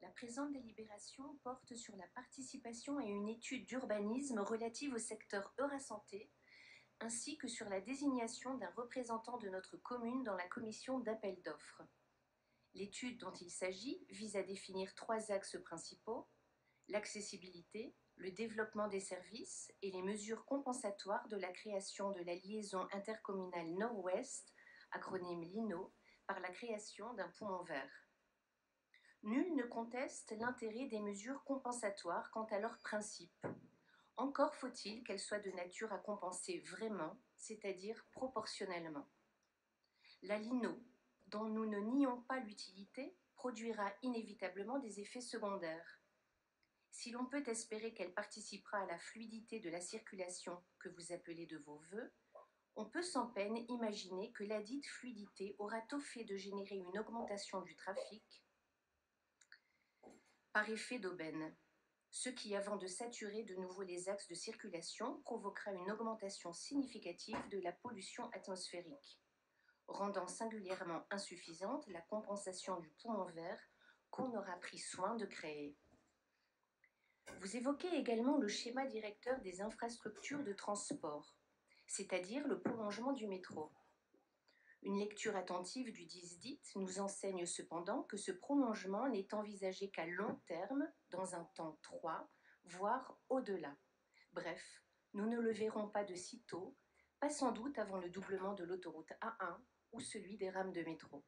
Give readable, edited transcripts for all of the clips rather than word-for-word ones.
La présente délibération porte sur la participation à une étude d'urbanisme relative au secteur Eura-Santé, ainsi que sur la désignation d'un représentant de notre commune dans la commission d'appel d'offres. L'étude dont il s'agit vise à définir 3 axes principaux: l'accessibilité, le développement des services et les mesures compensatoires de la création de la liaison intercommunale Nord-Ouest, acronyme LINO, par la création d'un pont en verre. Nul ne conteste l'intérêt des mesures compensatoires quant à leur principe. Encore faut-il qu'elles soient de nature à compenser vraiment, c'est-à-dire proportionnellement. La LINO, dont nous ne nions pas l'utilité, produira inévitablement des effets secondaires. Si l'on peut espérer qu'elle participera à la fluidité de la circulation que vous appelez de vos vœux, on peut sans peine imaginer que ladite fluidité aura tôt fait de générer une augmentation du trafic par effet d'aubaine, ce qui, avant de saturer de nouveau les axes de circulation, provoquera une augmentation significative de la pollution atmosphérique, rendant singulièrement insuffisante la compensation du pont en verre qu'on aura pris soin de créer. Vous évoquez également le schéma directeur des infrastructures de transport, c'est-à-dire le prolongement du métro. Une lecture attentive du disdit nous enseigne cependant que ce prolongement n'est envisagé qu'à long terme, dans un temps 3, voire au-delà. Bref, nous ne le verrons pas de sitôt, pas sans doute avant le doublement de l'autoroute A1 ou celui des rames de métro.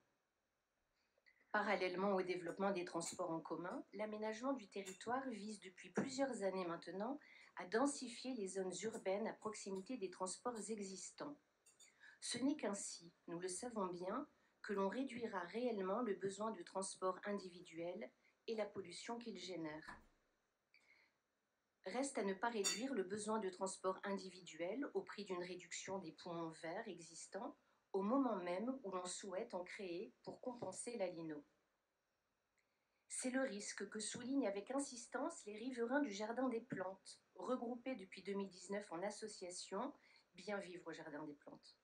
Parallèlement au développement des transports en commun, l'aménagement du territoire vise depuis plusieurs années maintenant à densifier les zones urbaines à proximité des transports existants. Ce n'est qu'ainsi, nous le savons bien, que l'on réduira réellement le besoin de transport individuel et la pollution qu'il génère. Reste à ne pas réduire le besoin de transport individuel au prix d'une réduction des ponts en verre existants, au moment même où l'on souhaite en créer pour compenser la LINO. C'est le risque que soulignent avec insistance les riverains du Jardin des Plantes, regroupés depuis 2019 en association Bien vivre au Jardin des Plantes.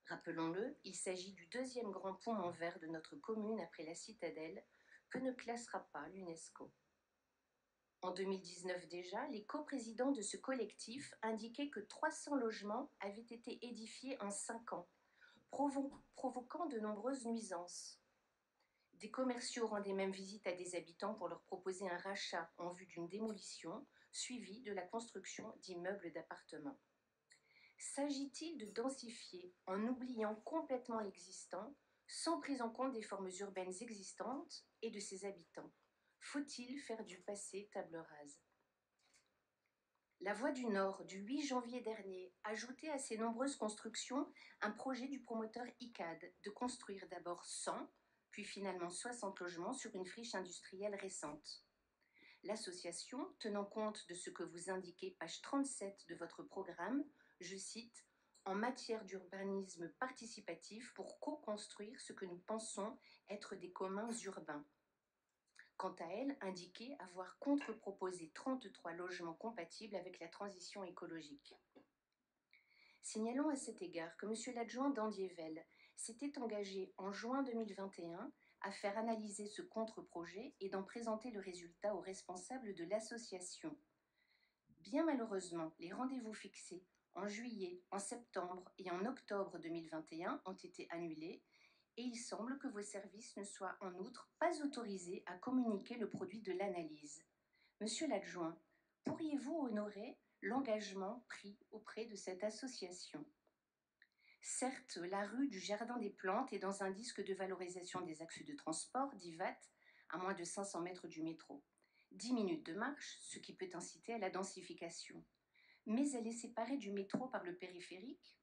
Rappelons-le, il s'agit du 2e grand pont en verre de notre commune après la Citadelle, que ne classera pas l'UNESCO. En 2019 déjà, les coprésidents de ce collectif indiquaient que 300 logements avaient été édifiés en 5 ans, provoquant de nombreuses nuisances. Des commerciaux rendaient même visite à des habitants pour leur proposer un rachat en vue d'une démolition, suivie de la construction d'immeubles d'appartements. S'agit-il de densifier en oubliant complètement l'existant, sans prise en compte des formes urbaines existantes et de ses habitants? Faut-il faire du passé table rase? La Voie du Nord, du 8 janvier dernier, ajoutait à ces nombreuses constructions un projet du promoteur ICAD de construire d'abord 100, puis finalement 60 logements sur une friche industrielle récente. L'association, tenant compte de ce que vous indiquez, page 37 de votre programme, je cite, « en matière d'urbanisme participatif pour co-construire ce que nous pensons être des communs urbains ». Quant à elle, indiquait avoir contre-proposé 33 logements compatibles avec la transition écologique. Signalons à cet égard que M. l'adjoint d'Andievel s'était engagé en juin 2021 à faire analyser ce contre-projet et d'en présenter le résultat aux responsables de l'association. Bien malheureusement, les rendez-vous fixés en juillet, en septembre et en octobre 2021 ont été annulés et il semble que vos services ne soient en outre pas autorisés à communiquer le produit de l'analyse. Monsieur l'adjoint, pourriez-vous honorer l'engagement pris auprès de cette association? Certes, la rue du Jardin des Plantes est dans un disque de valorisation des axes de transport, dit VAT, à moins de 500 mètres du métro. 10 minutes de marche, ce qui peut inciter à la densification. Mais elle est séparée du métro par le périphérique.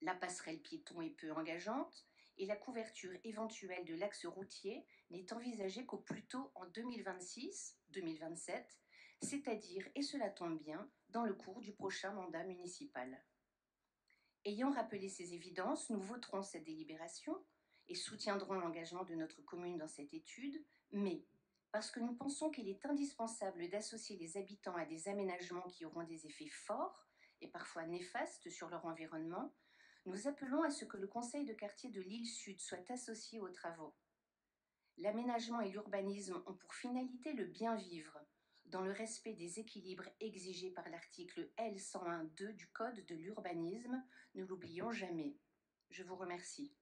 La passerelle piéton est peu engageante et la couverture éventuelle de l'axe routier n'est envisagée qu'au plus tôt en 2026-2027, c'est-à-dire, et cela tombe bien, dans le cours du prochain mandat municipal. Ayant rappelé ces évidences, nous voterons cette délibération et soutiendrons l'engagement de notre commune dans cette étude, mais parce que nous pensons qu'il est indispensable d'associer les habitants à des aménagements qui auront des effets forts et parfois néfastes sur leur environnement, nous appelons à ce que le conseil de quartier de l'île Sud soit associé aux travaux. L'aménagement et l'urbanisme ont pour finalité le bien vivre, dans le respect des équilibres exigés par l'article L 101-2 du Code de l'urbanisme. Ne l'oublions jamais. Je vous remercie.